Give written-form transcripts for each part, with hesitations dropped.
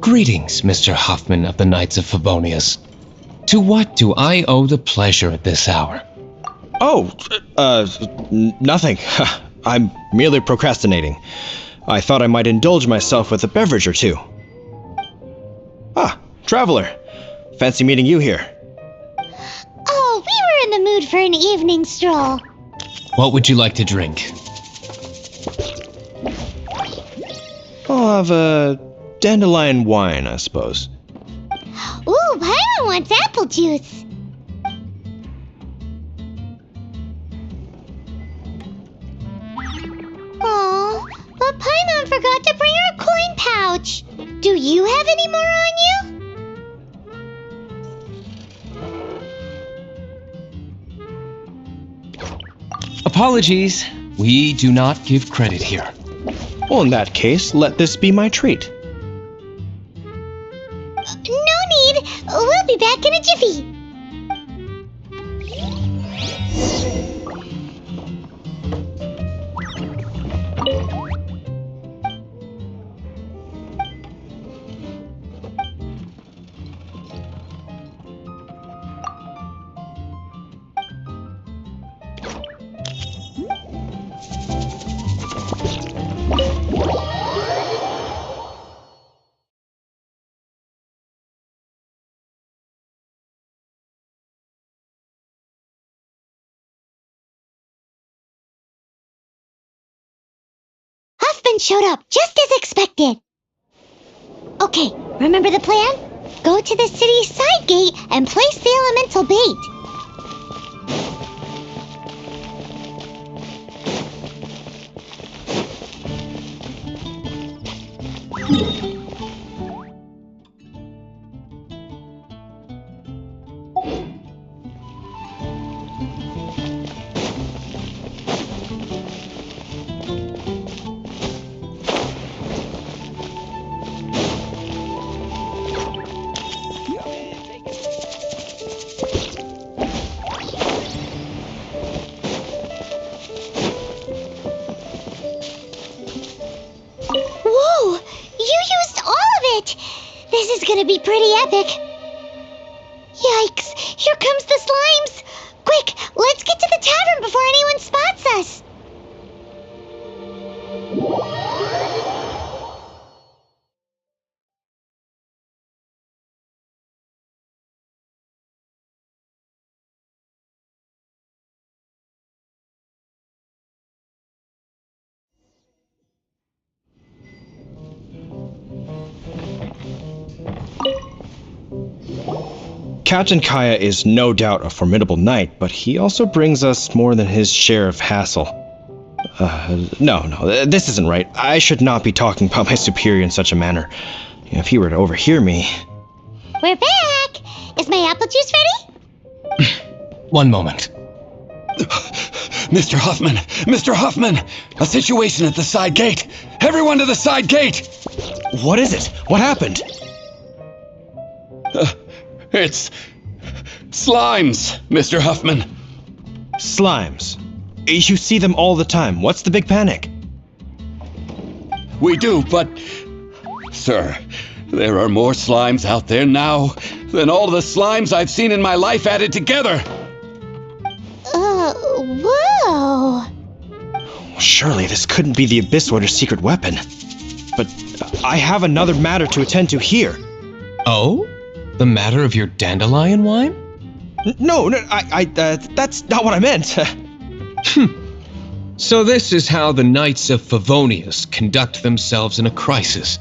Greetings, Mr. Hoffman of the Knights of Favonius. To what do I owe the pleasure at this hour? Oh, nothing. I'm merely procrastinating. I thought I might indulge myself with a beverage or two. Ah, traveler. Fancy meeting you here. Oh, we were in the mood for an evening stroll. What would you like to drink? I'll have a dandelion wine, I suppose. Ooh, Paimon wants apple juice. Aw, but Paimon forgot to bring her coin pouch. Do you have any more on you? Apologies, we do not give credit here. Well, in that case, let this be my treat. No need. We'll be back in a jiffy. Huffman showed up just as expected. Okay, remember the plan? Go to the city's side gate and place the elemental bait. Whoa! You used all of it! This is gonna be pretty epic. Yikes! Here comes the slimes! Quick, let's get to the tavern before anyone spots us! Captain Kaya is no doubt a formidable knight, but he also brings us more than his share of hassle. No, this isn't right. I should not be talking about my superior in such a manner. If he were to overhear me... We're back! Is my apple juice ready? One moment. Mr. Hoffman! Mr. Hoffman! A situation at the side gate! Everyone to the side gate! What is it? What happened? It's slimes, Mr. Huffman. Slimes. You see them all the time. What's the big panic? We do, but... Sir, there are more slimes out there now than all the slimes I've seen in my life added together. Whoa! Surely this couldn't be the Abyss Order's secret weapon. But I have another matter to attend to here. Oh? The matter of your dandelion wine? No, that's not what I meant. So this is how the Knights of Favonius conduct themselves in a crisis.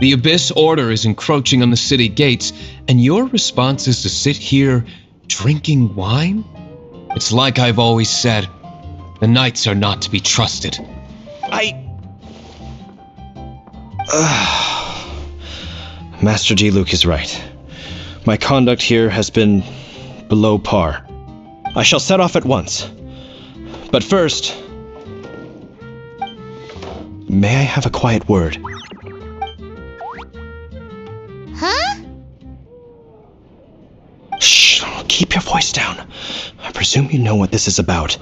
The Abyss Order is encroaching on the city gates, and your response is to sit here drinking wine? It's like I've always said, the Knights are not to be trusted. Master G. Luke is right. My conduct here has been below par. I shall set off at once. But first, May I have a quiet word? Huh? Shh, keep your voice down. I presume you know what this is about.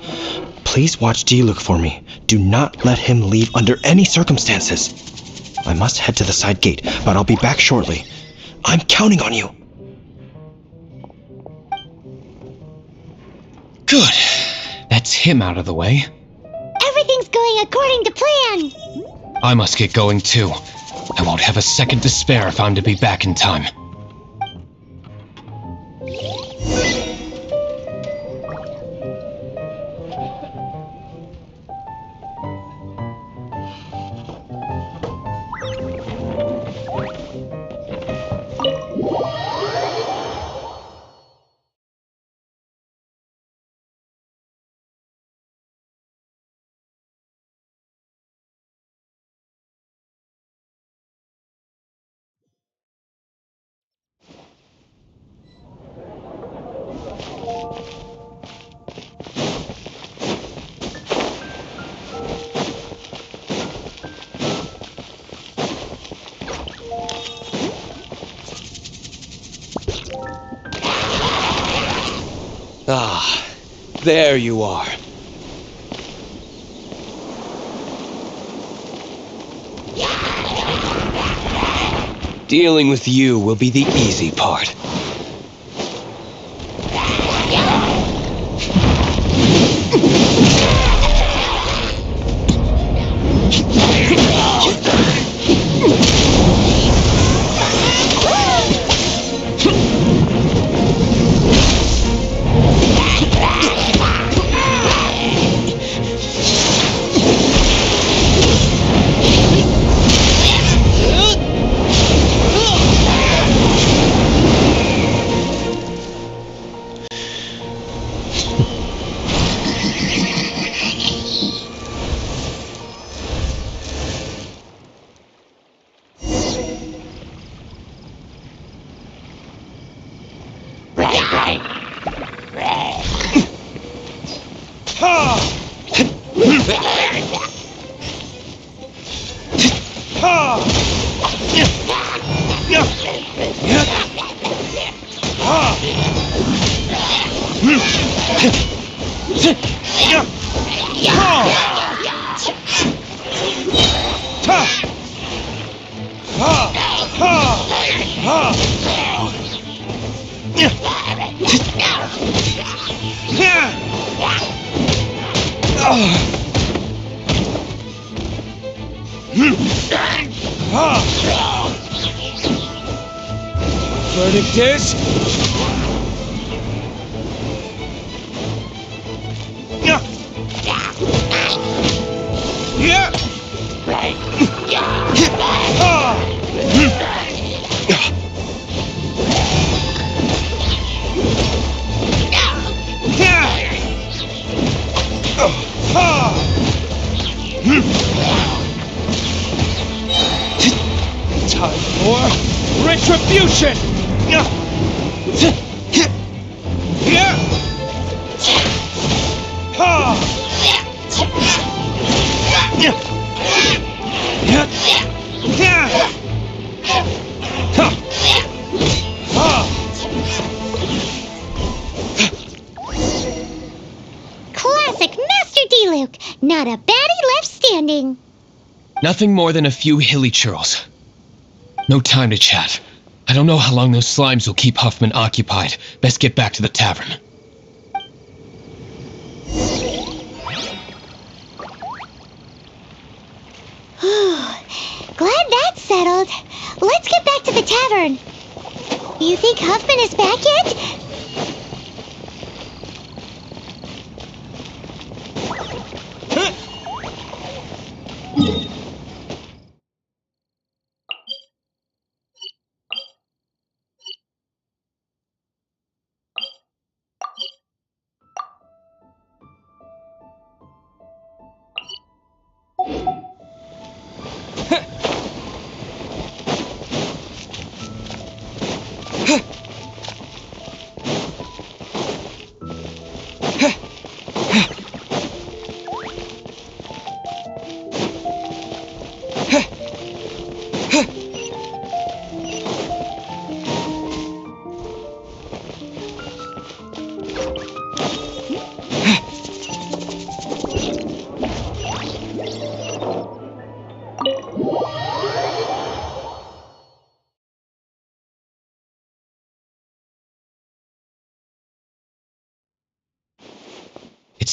Please watch Diluc for me. Do not let him leave under any circumstances. I must head to the side gate, but I'll be back shortly. I'm counting on you. Good. That's him out of the way. Everything's going according to plan. I must get going too. I won't have a second to spare if I'm to be back in time. Ah, there you are. Dealing with you will be the easy part. Verdict is... Time for retribution! Classic Master Diluc. Not a baddie left standing. Nothing more than a few hilly churls. No time to chat. I don't know how long those slimes will keep Huffman occupied. Best get back to the tavern. Glad that's settled. Let's get back to the tavern. You think Huffman is back yet?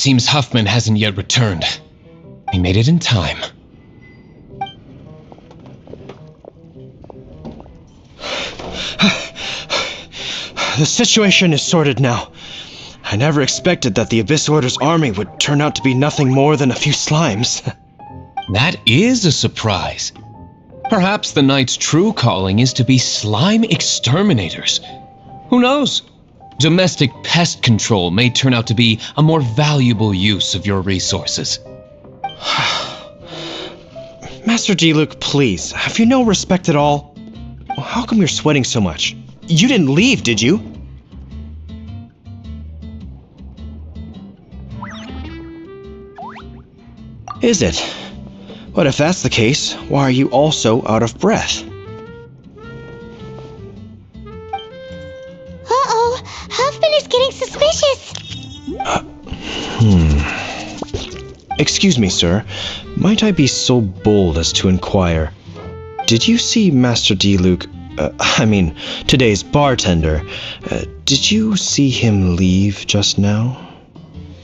Seems Huffman hasn't yet returned. He made it in time. The situation is sorted now. I never expected that the Abyss Order's army would turn out to be nothing more than a few slimes. That is a surprise. Perhaps the Knight's true calling is to be slime exterminators. Who knows? Domestic pest control may turn out to be a more valuable use of your resources. Master D-Luke, please, have you no respect at all? How come you're sweating so much? You didn't leave, did you? Is it? But if that's the case, why are you also out of breath? Uh-oh, Huffman is getting suspicious. Excuse me, sir. Might I be so bold as to inquire? Did you see Master D-Luke, today's bartender? Did you see him leave just now?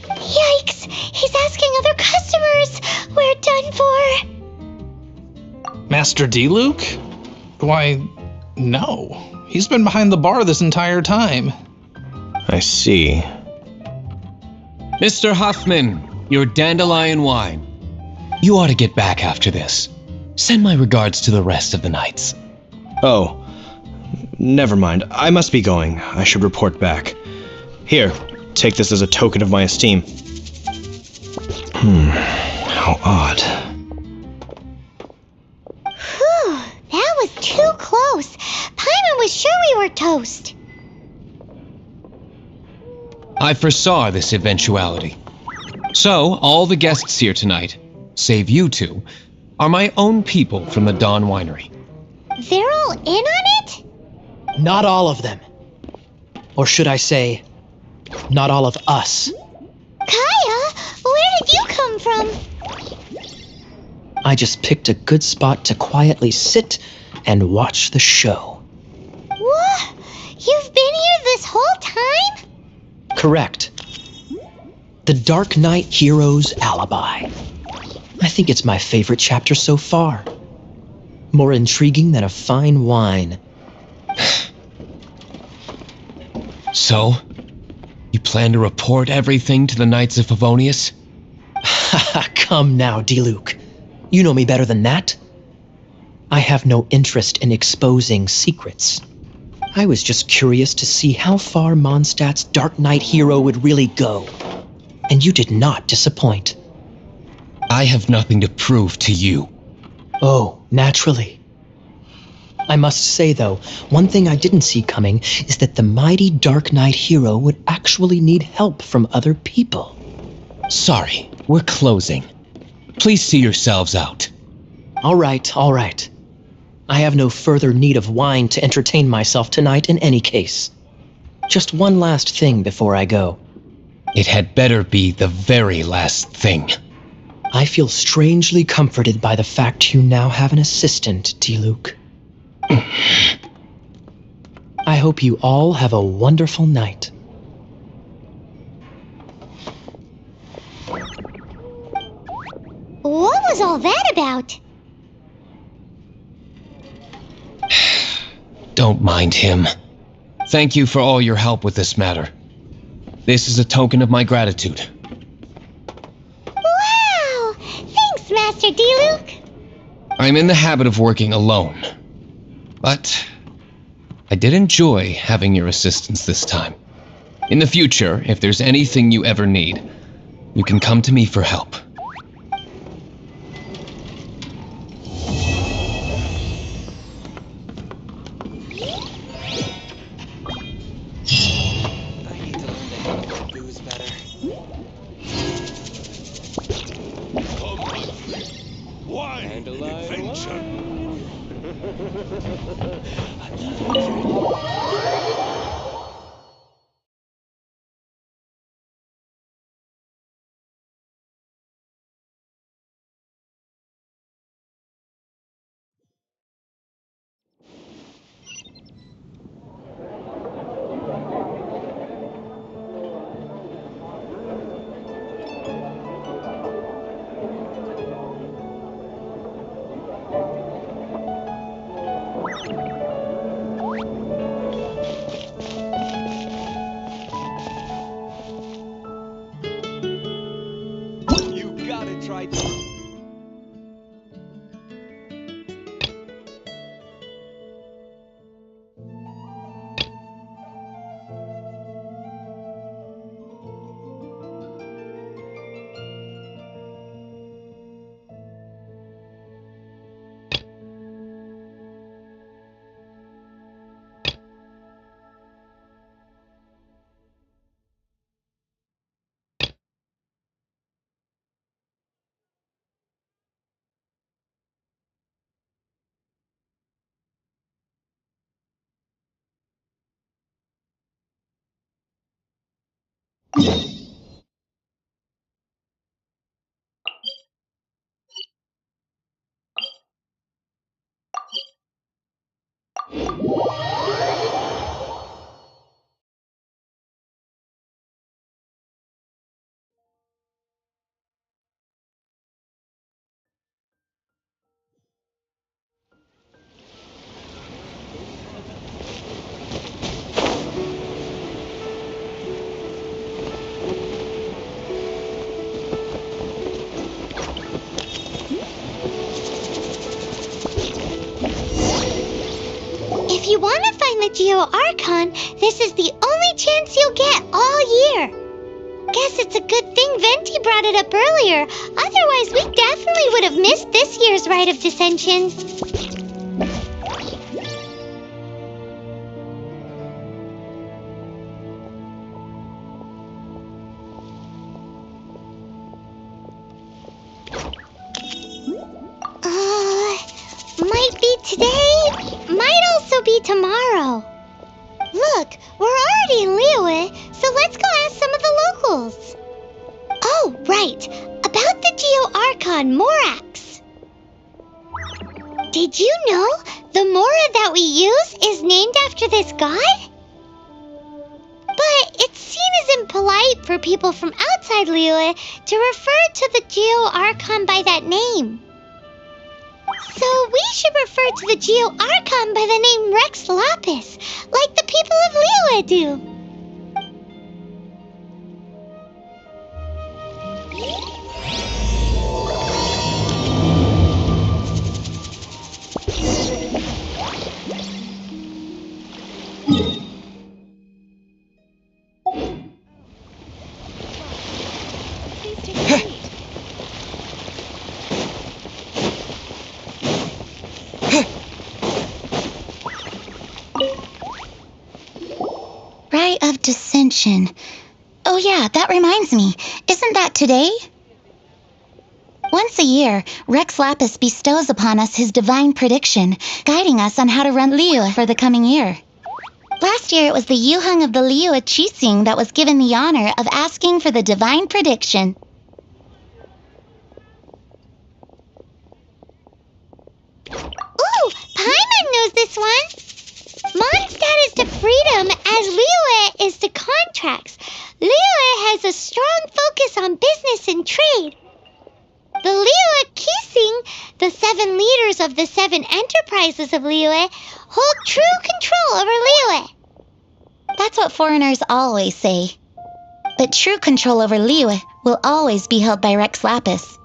Yikes, he's asking other customers. We're done for. Master D-Luke? Why, no. He's been behind the bar this entire time. I see. Mr. Huffman, your dandelion wine. You ought to get back after this. Send my regards to the rest of the knights. Oh, never mind. I must be going. I should report back. Here, take this as a token of my esteem. How odd. Whew, that was too close. Paimon was sure we were toast. I foresaw this eventuality. So, all the guests here tonight, save you two, are my own people from the Dawn Winery. They're all in on it? Not all of them. Or should I say, not all of us. Kaya, where did you come from? I just picked a good spot to quietly sit and watch the show. What? You've been here this whole time? Correct. The Dark Knight Hero's Alibi. I think it's my favorite chapter so far. More intriguing than a fine wine. So, you plan to report everything to the Knights of Favonius? Come now, D-Luke. You know me better than that. I have no interest in exposing secrets. I was just curious to see how far Mondstadt's Dark Knight hero would really go. And you did not disappoint. I have nothing to prove to you. Oh, naturally. I must say, though, one thing I didn't see coming is that the mighty Dark Knight hero would actually need help from other people. Sorry, we're closing. Please see yourselves out. All right. I have no further need of wine to entertain myself tonight in any case. Just one last thing before I go. It had better be the very last thing. I feel strangely comforted by the fact you now have an assistant, D-Luke. I hope you all have a wonderful night. What was all that about? Don't mind him. Thank you for all your help with this matter. This is a token of my gratitude. Wow! Thanks, Master D-Luke. I'm in the habit of working alone. But I did enjoy having your assistance this time. In the future, if there's anything you ever need, you can come to me for help. If you want to find the Geo Archon, this is the only chance you'll get all year. Guess it's a good thing Venti brought it up earlier. Otherwise, we definitely would have missed this year's Rite of Dissension. Might be today, might also be tomorrow. Look, we're already in Liyue, so let's go ask some of the locals. Oh, right, about the Geo Archon Morax. Did you know the Mora that we use is named after this god? But it's seen as impolite for people from outside Liyue to refer to the Geo Archon by that name. So we should refer to the Geo Archon by the name Rex Lapis, like the people of Liyue do. Rite of Dissension. Oh yeah, that reminds me. Isn't that today? Once a year, Rex Lapis bestows upon us his divine prediction, guiding us on how to run Liyue for the coming year. Last year it was the Yuheng of the Liyue Qixing that was given the honor of asking for the divine prediction. Ooh, Paimon knows this one! Mondstadt is to freedom as Liyue is to contracts. Liyue has a strong focus on business and trade. The Liyue Qixing, the 7 leaders of the 7 enterprises of Liyue, hold true control over Liyue. That's what foreigners always say. But true control over Liyue will always be held by Rex Lapis.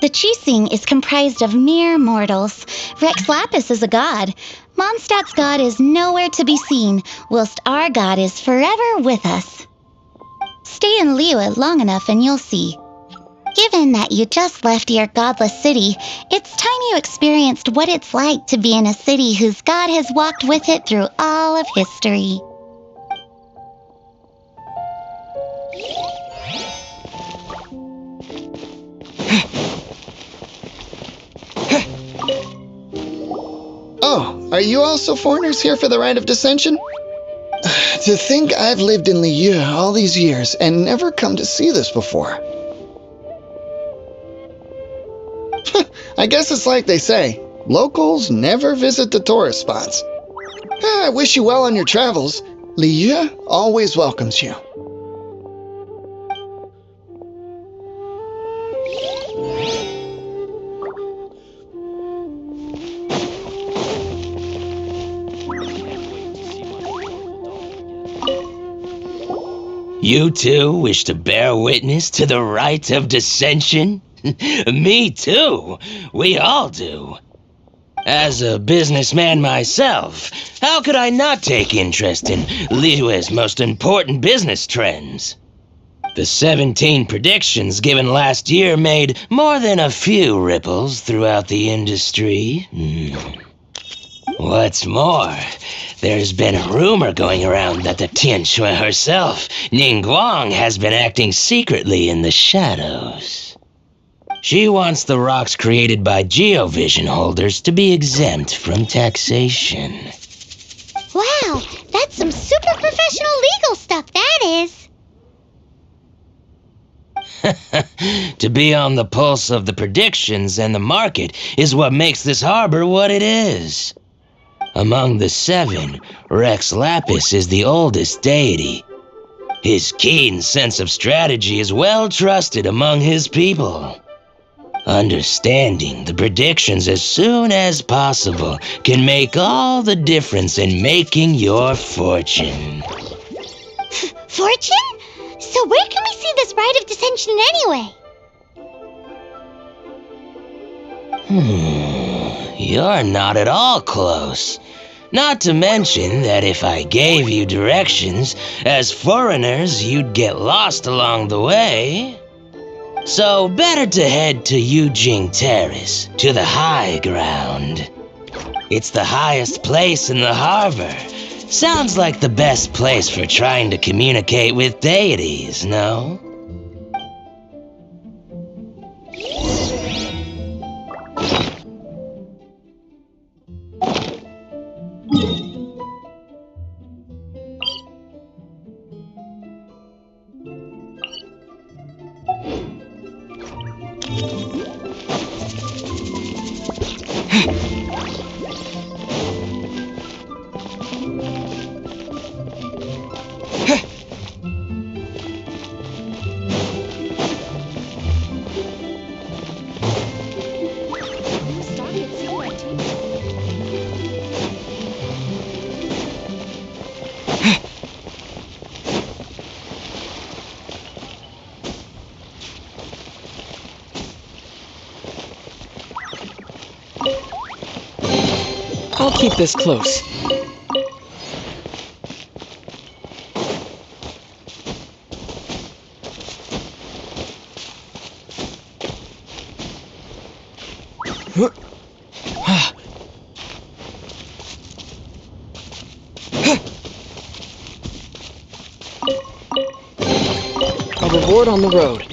The Qixing is comprised of mere mortals. Rex Lapis is a god. Mondstadt's god is nowhere to be seen, whilst our god is forever with us. Stay in Liyue long enough and you'll see. Given that you just left your godless city, it's time you experienced what it's like to be in a city whose god has walked with it through all of history. Oh, are you also foreigners here for the Rite of Dissension? To think I've lived in Liyue all these years and never come to see this before. I guess it's like they say, locals never visit the tourist spots. I wish you well on your travels. Liyue always welcomes you. You too wish to bear witness to the Rite of Dissension? Me too. We all do. As a businessman myself, how could I not take interest in Liyue's most important business trends? The 17 predictions given last year made more than a few ripples throughout the industry. What's more, there's been a rumor going around that the Tianshui herself, Ningguang, has been acting secretly in the shadows. She wants the rocks created by geovision holders to be exempt from taxation. Wow, that's some super professional legal stuff, that is. To be on the pulse of the predictions and the market is what makes this harbor what it is. Among the 7, Rex Lapis is the oldest deity. His keen sense of strategy is well trusted among his people. Understanding the predictions as soon as possible can make all the difference in making your fortune. Fortune? So where can we see this rite of dissension anyway? You're not at all close. Not to mention that if I gave you directions, as foreigners, you'd get lost along the way. So better to head to Yujing Terrace, to the high ground. It's the highest place in the harbor. Sounds like the best place for trying to communicate with deities, no? I'll keep this close. I'll report on the road.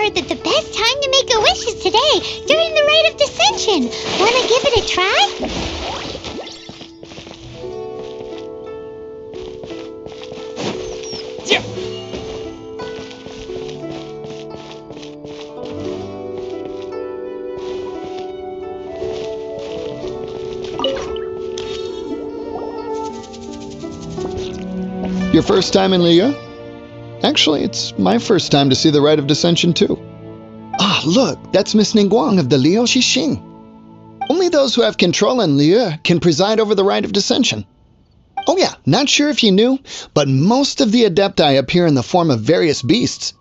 That the best time to make a wish is today, during the rite of dissension. Wanna give it a try? Your first time in Liu? Actually, it's my first time to see the Rite of Dissension, too. Ah, look, that's Miss Ningguang of the Liu Xixing. Only those who have control in Liu can preside over the Rite of Dissension. Oh yeah, not sure if you knew, but most of the Adepti appear in the form of various beasts.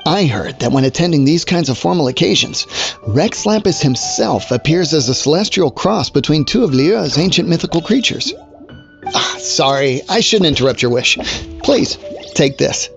I heard that when attending these kinds of formal occasions, Rex Lapis himself appears as a celestial cross between 2 of Liu's ancient mythical creatures. Ah, sorry, I shouldn't interrupt your wish. Please, take this.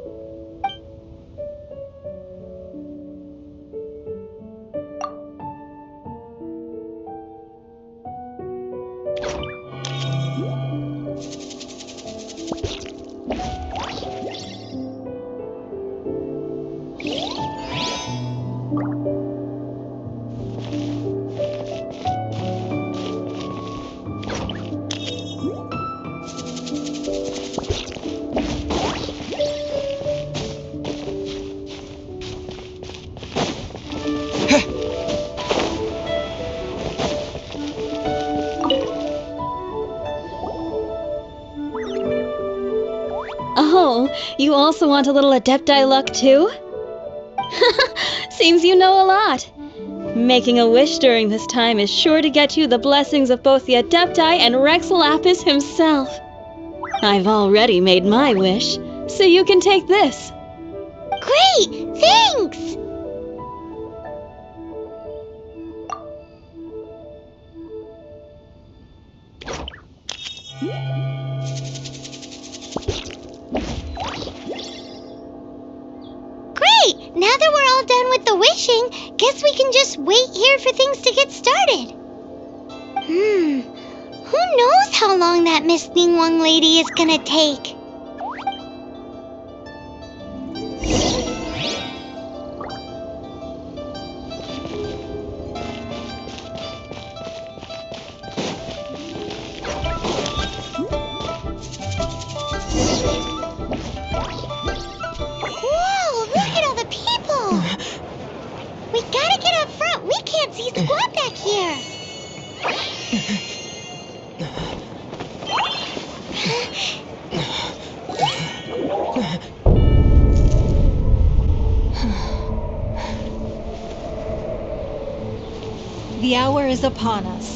Oh, you also want a little Adepti luck too? Seems you know a lot. Making a wish during this time is sure to get you the blessings of both the Adepti and Rex Lapis himself. I've already made my wish, so you can take this. Great! Thanks! Great! Now that we're all done with the wishing, guess we can just wait here for things to get started. Who knows how long that Miss Ningguang lady is gonna take? squat back here? The hour is upon us.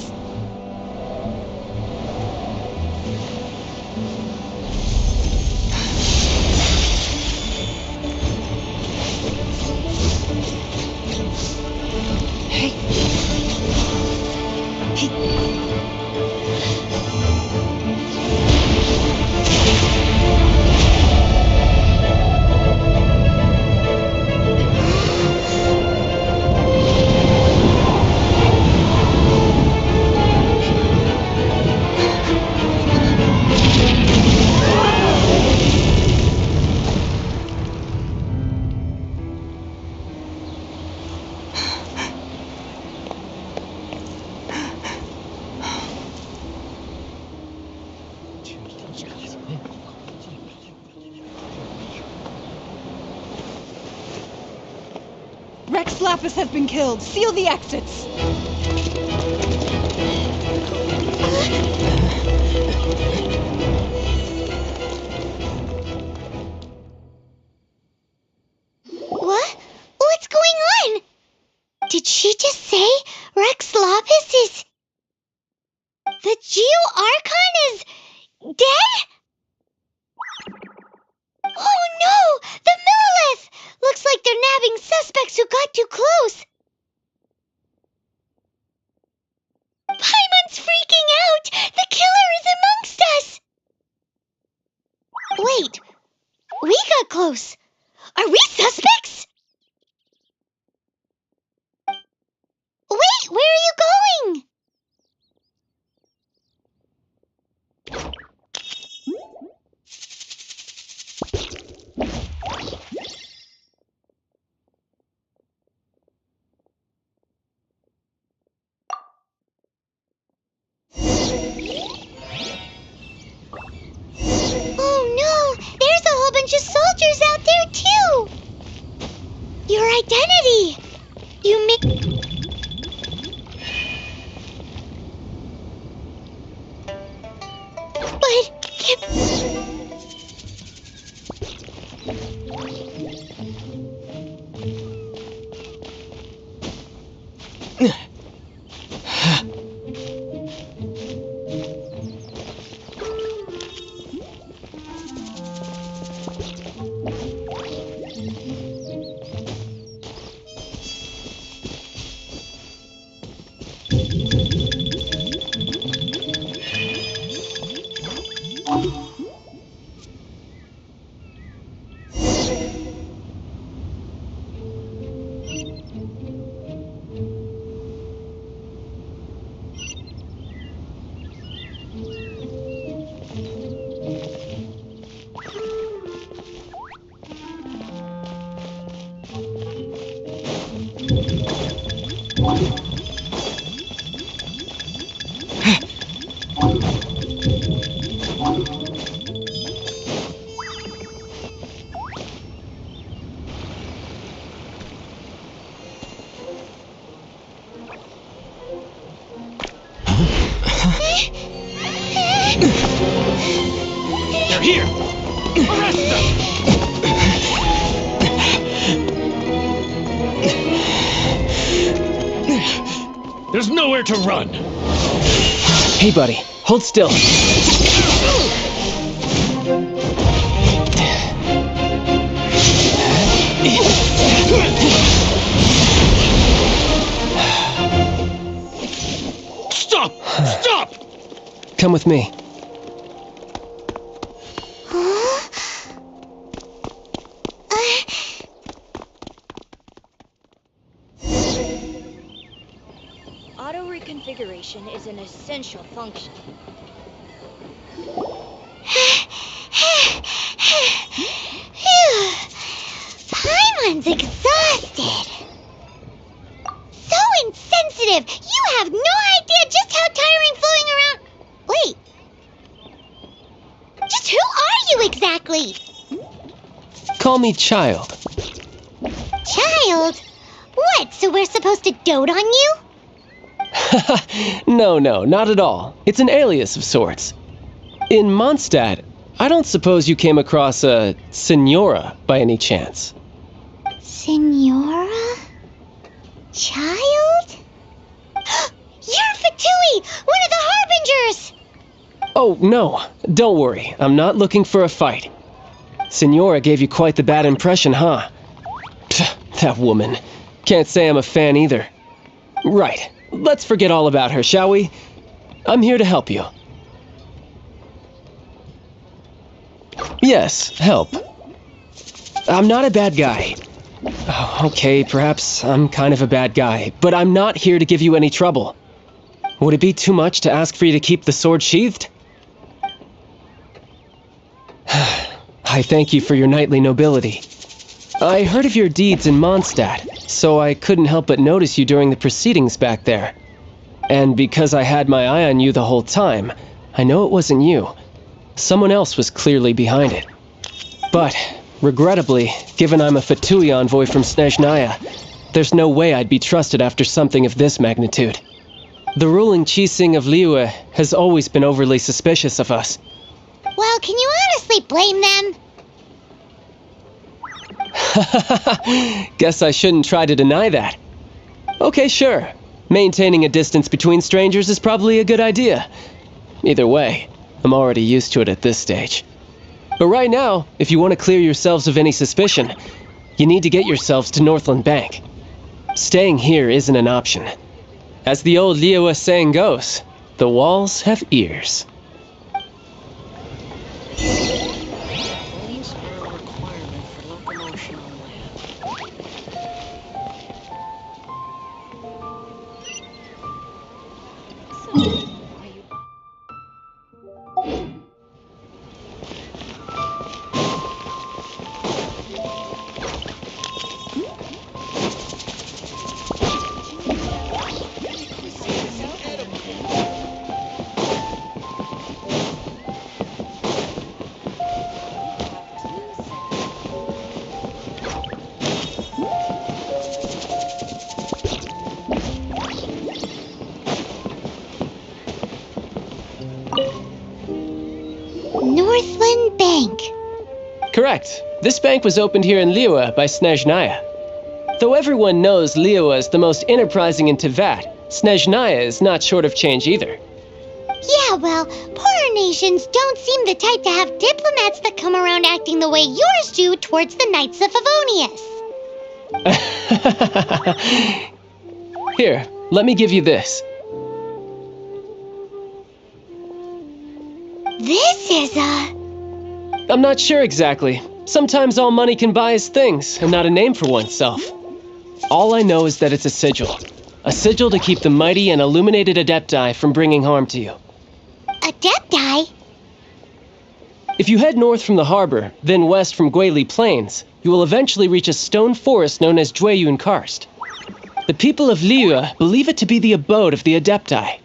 Rex Lapis has been killed. Seal the exits. What? What's going on? Did she just say Rex Lapis is... The Geo-Archon is... dead? Oh no! The Millilith! Looks like they're nabbing suspects who got too close. Paimon's freaking out! The killer is amongst us! Wait, we got close. Are we suspects? Wait, where are you going? Oh no, there's a whole bunch of soldiers out there too. Your identity. You make... But... They're here! Arrest them! There's nowhere to run! Hey, buddy, hold still. Stop! Stop! Come with me. Auto reconfiguration is an essential function. Paimon's exhausted. So insensitive. You have no idea just how tiring floating around... Wait. Just who are you exactly? Call me Child. Child? What, so we're supposed to dote on you? No, not at all. It's an alias of sorts. In Mondstadt, I don't suppose you came across a Senora by any chance. Senora? Child? You're Fatui, one of the Harbingers! Oh, no. Don't worry. I'm not looking for a fight. Senora gave you quite the bad impression, huh? Pfft, that woman. Can't say I'm a fan either. Right. Let's forget all about her, shall we? I'm here to help you. Yes, help. I'm not a bad guy. Oh, okay, perhaps I'm kind of a bad guy, but I'm not here to give you any trouble. Would it be too much to ask for you to keep the sword sheathed? I thank you for your knightly nobility. I heard of your deeds in Mondstadt, so I couldn't help but notice you during the proceedings back there. And because I had my eye on you the whole time, I know it wasn't you. Someone else was clearly behind it. But, regrettably, given I'm a Fatui envoy from Snezhnaya, there's no way I'd be trusted after something of this magnitude. The ruling Qixing of Liyue has always been overly suspicious of us. Well, can you honestly blame them? Guess I shouldn't try to deny that. Okay, sure. Maintaining a distance between strangers is probably a good idea. Either way, I'm already used to it at this stage. But right now, if you want to clear yourselves of any suspicion, you need to get yourselves to Northland Bank. Staying here isn't an option. As the old Liyue saying goes, the walls have ears. These are a requirement for locomotion on land. Northland Bank. Correct. This bank was opened here in Liyue by Snezhnaya. Though everyone knows Liyue is the most enterprising in Teyvat, Snezhnaya is not short of change either. Yeah, well, poorer nations don't seem the type to have diplomats that come around acting the way yours do towards the Knights of Favonius. Here, let me give you this. This is I'm not sure exactly. Sometimes all money can buy is things, and not a name for oneself. All I know is that it's a sigil. A sigil to keep the mighty and illuminated Adepti from bringing harm to you. Adepti? If you head north from the harbor, then west from Guili Plains, you will eventually reach a stone forest known as Jueyun Karst. The people of Liyue believe it to be the abode of the Adepti.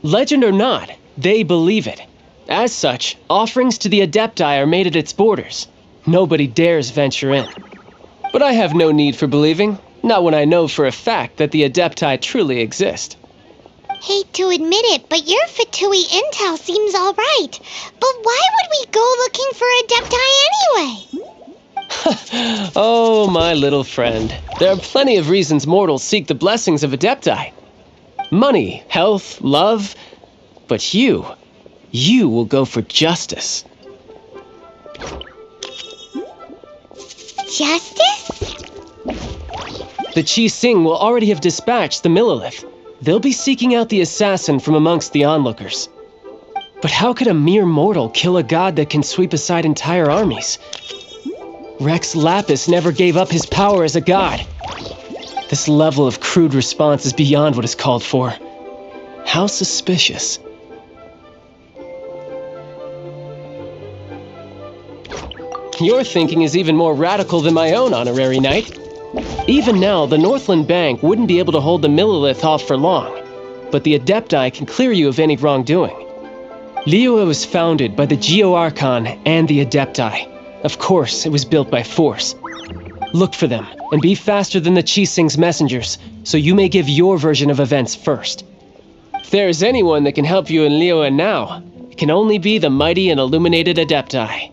Legend or not, they believe it. As such, offerings to the Adepti are made at its borders. Nobody dares venture in. But I have no need for believing, not when I know for a fact that the Adepti truly exist. Hate to admit it, but your Fatui intel seems alright. But why would we go looking for Adepti anyway? Oh, my little friend. There are plenty of reasons mortals seek the blessings of Adepti. Money, health, love. But you will go for justice. Justice? The Qixing will already have dispatched the Millelith. They'll be seeking out the assassin from amongst the onlookers. But how could a mere mortal kill a god that can sweep aside entire armies? Rex Lapis never gave up his power as a god. This level of crude response is beyond what is called for. How suspicious. Your thinking is even more radical than my own, Honorary Knight. Even now, the Northland Bank wouldn't be able to hold the Millelith off for long, but the Adepti can clear you of any wrongdoing. Liyue was founded by the Geo Archon and the Adepti. Of course, it was built by force. Look for them, and be faster than the Qixing's messengers, so you may give your version of events first. If there is anyone that can help you in Liyue now, it can only be the mighty and illuminated Adepti.